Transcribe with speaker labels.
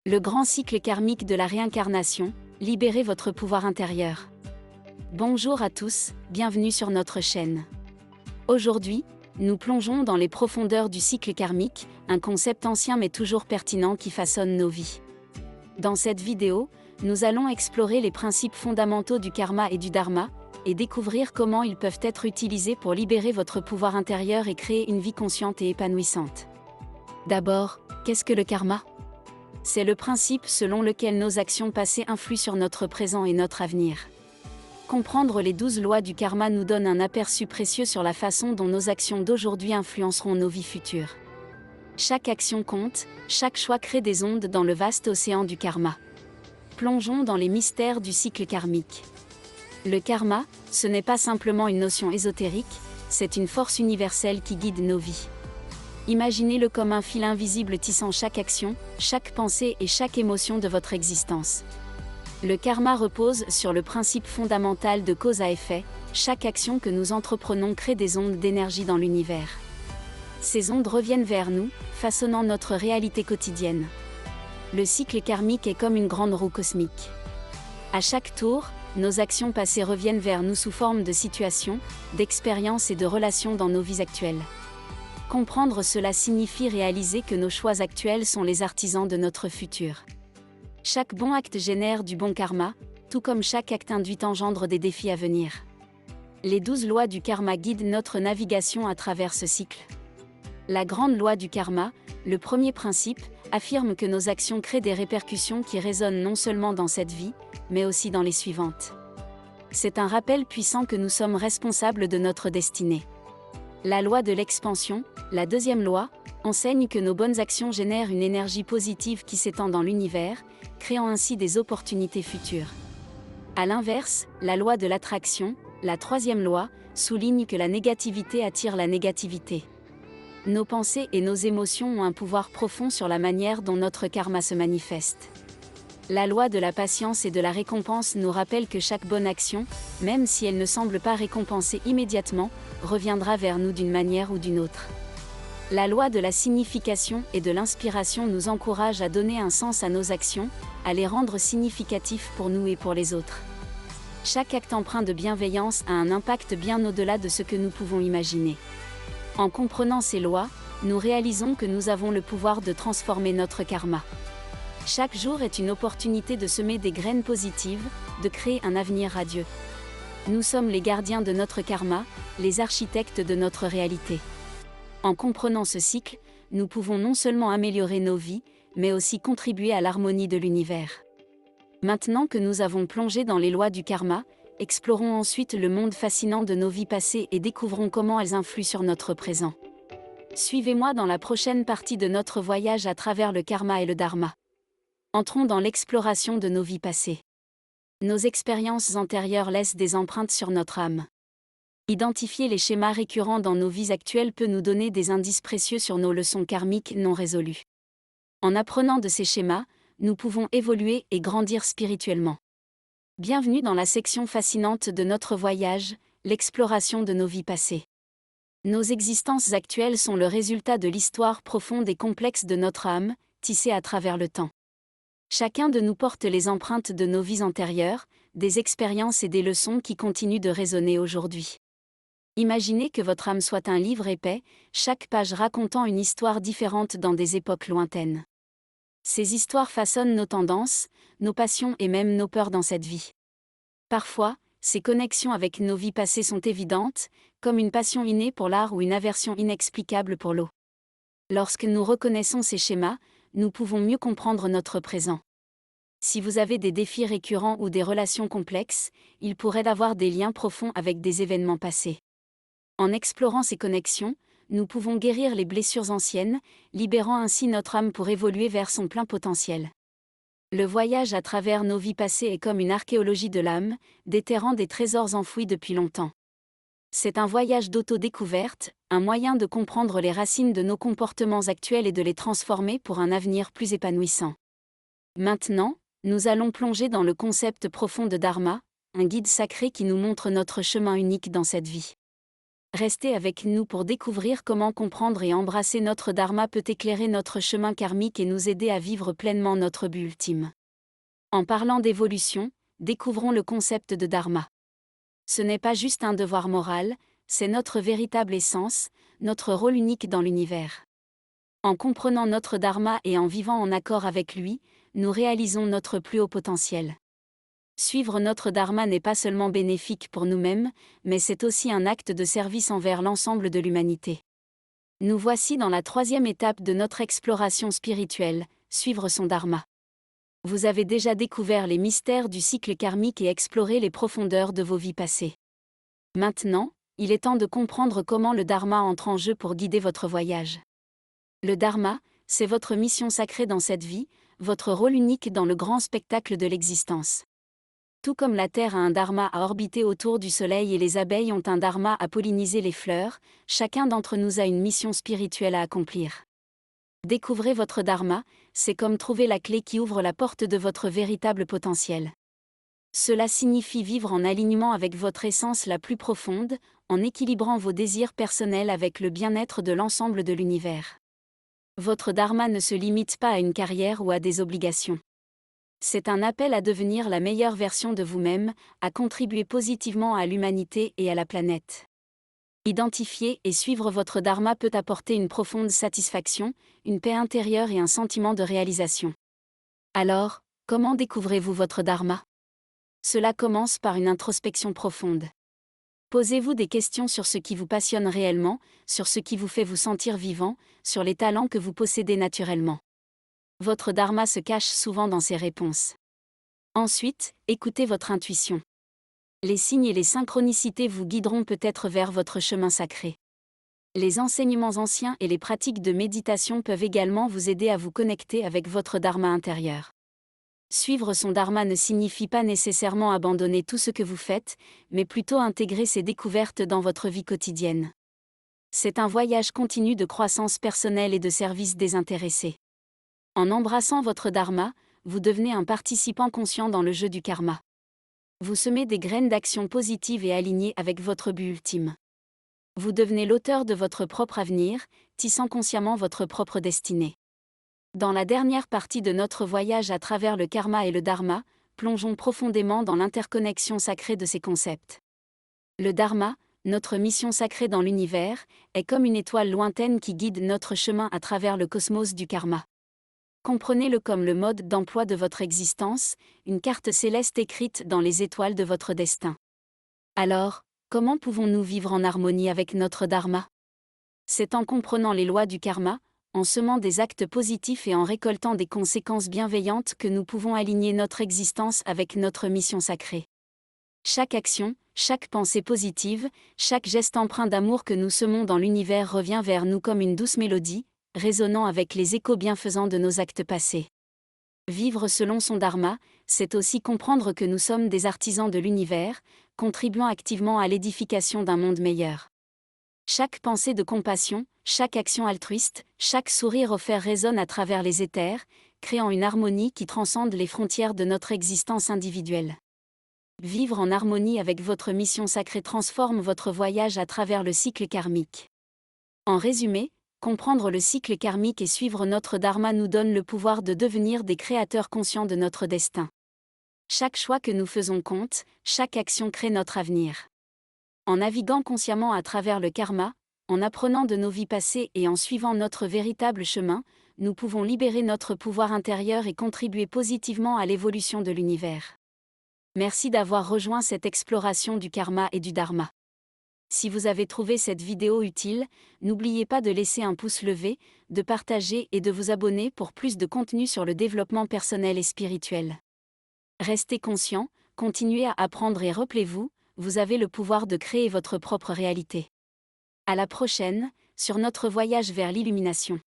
Speaker 1: Le grand cycle karmique de la réincarnation, libérez votre pouvoir intérieur. Bonjour à tous, bienvenue sur notre chaîne. Aujourd'hui, nous plongeons dans les profondeurs du cycle karmique, un concept ancien mais toujours pertinent qui façonne nos vies. Dans cette vidéo, nous allons explorer les principes fondamentaux du karma et du dharma, et découvrir comment ils peuvent être utilisés pour libérer votre pouvoir intérieur et créer une vie consciente et épanouissante. D'abord, qu'est-ce que le karma ? C'est le principe selon lequel nos actions passées influent sur notre présent et notre avenir. Comprendre les 12 lois du karma nous donne un aperçu précieux sur la façon dont nos actions d'aujourd'hui influenceront nos vies futures. Chaque action compte, chaque choix crée des ondes dans le vaste océan du karma. Plongeons dans les mystères du cycle karmique. Le karma, ce n'est pas simplement une notion ésotérique, c'est une force universelle qui guide nos vies. Imaginez-le comme un fil invisible tissant chaque action, chaque pensée et chaque émotion de votre existence. Le karma repose sur le principe fondamental de cause à effet, chaque action que nous entreprenons crée des ondes d'énergie dans l'univers. Ces ondes reviennent vers nous, façonnant notre réalité quotidienne. Le cycle karmique est comme une grande roue cosmique. À chaque tour, nos actions passées reviennent vers nous sous forme de situations, d'expériences et de relations dans nos vies actuelles. Comprendre cela signifie réaliser que nos choix actuels sont les artisans de notre futur. Chaque bon acte génère du bon karma, tout comme chaque acte induit engendre des défis à venir. Les 12 lois du karma guident notre navigation à travers ce cycle. La grande loi du karma, le premier principe, affirme que nos actions créent des répercussions qui résonnent non seulement dans cette vie, mais aussi dans les suivantes. C'est un rappel puissant que nous sommes responsables de notre destinée. La loi de l'expansion, la deuxième loi, enseigne que nos bonnes actions génèrent une énergie positive qui s'étend dans l'univers, créant ainsi des opportunités futures. À l'inverse, la loi de l'attraction, la troisième loi, souligne que la négativité attire la négativité. Nos pensées et nos émotions ont un pouvoir profond sur la manière dont notre karma se manifeste. La loi de la patience et de la récompense nous rappelle que chaque bonne action, même si elle ne semble pas récompensée immédiatement, reviendra vers nous d'une manière ou d'une autre. La loi de la signification et de l'inspiration nous encourage à donner un sens à nos actions, à les rendre significatifs pour nous et pour les autres. Chaque acte empreint de bienveillance a un impact bien au-delà de ce que nous pouvons imaginer. En comprenant ces lois, nous réalisons que nous avons le pouvoir de transformer notre karma. Chaque jour est une opportunité de semer des graines positives, de créer un avenir radieux. Nous sommes les gardiens de notre karma, les architectes de notre réalité. En comprenant ce cycle, nous pouvons non seulement améliorer nos vies, mais aussi contribuer à l'harmonie de l'univers. Maintenant que nous avons plongé dans les lois du karma, explorons ensuite le monde fascinant de nos vies passées et découvrons comment elles influent sur notre présent. Suivez-moi dans la prochaine partie de notre voyage à travers le karma et le dharma. Entrons dans l'exploration de nos vies passées. Nos expériences antérieures laissent des empreintes sur notre âme. Identifier les schémas récurrents dans nos vies actuelles peut nous donner des indices précieux sur nos leçons karmiques non résolues. En apprenant de ces schémas, nous pouvons évoluer et grandir spirituellement. Bienvenue dans la section fascinante de notre voyage, l'exploration de nos vies passées. Nos existences actuelles sont le résultat de l'histoire profonde et complexe de notre âme, tissée à travers le temps. Chacun de nous porte les empreintes de nos vies antérieures, des expériences et des leçons qui continuent de résonner aujourd'hui. Imaginez que votre âme soit un livre épais, chaque page racontant une histoire différente dans des époques lointaines. Ces histoires façonnent nos tendances, nos passions et même nos peurs dans cette vie. Parfois, ces connexions avec nos vies passées sont évidentes, comme une passion innée pour l'art ou une aversion inexplicable pour l'eau. Lorsque nous reconnaissons ces schémas, nous pouvons mieux comprendre notre présent. Si vous avez des défis récurrents ou des relations complexes, il pourrait avoir des liens profonds avec des événements passés. En explorant ces connexions, nous pouvons guérir les blessures anciennes, libérant ainsi notre âme pour évoluer vers son plein potentiel. Le voyage à travers nos vies passées est comme une archéologie de l'âme, déterrant des trésors enfouis depuis longtemps. C'est un voyage d'autodécouverte, un moyen de comprendre les racines de nos comportements actuels et de les transformer pour un avenir plus épanouissant. Maintenant, nous allons plonger dans le concept profond de Dharma, un guide sacré qui nous montre notre chemin unique dans cette vie. Restez avec nous pour découvrir comment comprendre et embrasser notre dharma peut éclairer notre chemin karmique et nous aider à vivre pleinement notre but ultime. En parlant d'évolution, découvrons le concept de dharma. Ce n'est pas juste un devoir moral, c'est notre véritable essence, notre rôle unique dans l'univers. En comprenant notre dharma et en vivant en accord avec lui, nous réalisons notre plus haut potentiel. Suivre notre dharma n'est pas seulement bénéfique pour nous-mêmes, mais c'est aussi un acte de service envers l'ensemble de l'humanité. Nous voici dans la 3e étape de notre exploration spirituelle, suivre son dharma. Vous avez déjà découvert les mystères du cycle karmique et exploré les profondeurs de vos vies passées. Maintenant, il est temps de comprendre comment le dharma entre en jeu pour guider votre voyage. Le dharma, c'est votre mission sacrée dans cette vie, votre rôle unique dans le grand spectacle de l'existence. Tout comme la Terre a un dharma à orbiter autour du Soleil et les abeilles ont un dharma à polliniser les fleurs, chacun d'entre nous a une mission spirituelle à accomplir. Découvrez votre dharma, c'est comme trouver la clé qui ouvre la porte de votre véritable potentiel. Cela signifie vivre en alignement avec votre essence la plus profonde, en équilibrant vos désirs personnels avec le bien-être de l'ensemble de l'univers. Votre dharma ne se limite pas à une carrière ou à des obligations. C'est un appel à devenir la meilleure version de vous-même, à contribuer positivement à l'humanité et à la planète. Identifier et suivre votre dharma peut apporter une profonde satisfaction, une paix intérieure et un sentiment de réalisation. Alors, comment découvrez-vous votre dharma ? Cela commence par une introspection profonde. Posez-vous des questions sur ce qui vous passionne réellement, sur ce qui vous fait vous sentir vivant, sur les talents que vous possédez naturellement. Votre dharma se cache souvent dans ces réponses. Ensuite, écoutez votre intuition. Les signes et les synchronicités vous guideront peut-être vers votre chemin sacré. Les enseignements anciens et les pratiques de méditation peuvent également vous aider à vous connecter avec votre dharma intérieur. Suivre son dharma ne signifie pas nécessairement abandonner tout ce que vous faites, mais plutôt intégrer ces découvertes dans votre vie quotidienne. C'est un voyage continu de croissance personnelle et de service désintéressé. En embrassant votre dharma, vous devenez un participant conscient dans le jeu du karma. Vous semez des graines d'action positives et alignées avec votre but ultime. Vous devenez l'auteur de votre propre avenir, tissant consciemment votre propre destinée. Dans la dernière partie de notre voyage à travers le karma et le dharma, plongeons profondément dans l'interconnexion sacrée de ces concepts. Le dharma, notre mission sacrée dans l'univers, est comme une étoile lointaine qui guide notre chemin à travers le cosmos du karma. Comprenez-le comme le mode d'emploi de votre existence, une carte céleste écrite dans les étoiles de votre destin. Alors, comment pouvons-nous vivre en harmonie avec notre dharma ? C'est en comprenant les lois du karma, en semant des actes positifs et en récoltant des conséquences bienveillantes que nous pouvons aligner notre existence avec notre mission sacrée. Chaque action, chaque pensée positive, chaque geste empreint d'amour que nous semons dans l'univers revient vers nous comme une douce mélodie, résonnant avec les échos bienfaisants de nos actes passés. Vivre selon son dharma, c'est aussi comprendre que nous sommes des artisans de l'univers, contribuant activement à l'édification d'un monde meilleur. Chaque pensée de compassion, chaque action altruiste, chaque sourire offert résonne à travers les éthers, créant une harmonie qui transcende les frontières de notre existence individuelle. Vivre en harmonie avec votre mission sacrée transforme votre voyage à travers le cycle karmique. En résumé, comprendre le cycle karmique et suivre notre dharma nous donne le pouvoir de devenir des créateurs conscients de notre destin. Chaque choix que nous faisons compte, chaque action crée notre avenir. En naviguant consciemment à travers le karma, en apprenant de nos vies passées et en suivant notre véritable chemin, nous pouvons libérer notre pouvoir intérieur et contribuer positivement à l'évolution de l'univers. Merci d'avoir rejoint cette exploration du karma et du dharma. Si vous avez trouvé cette vidéo utile, n'oubliez pas de laisser un pouce levé, de partager et de vous abonner pour plus de contenu sur le développement personnel et spirituel. Restez conscient, continuez à apprendre et rappelez-vous, vous avez le pouvoir de créer votre propre réalité. À la prochaine, sur notre voyage vers l'illumination.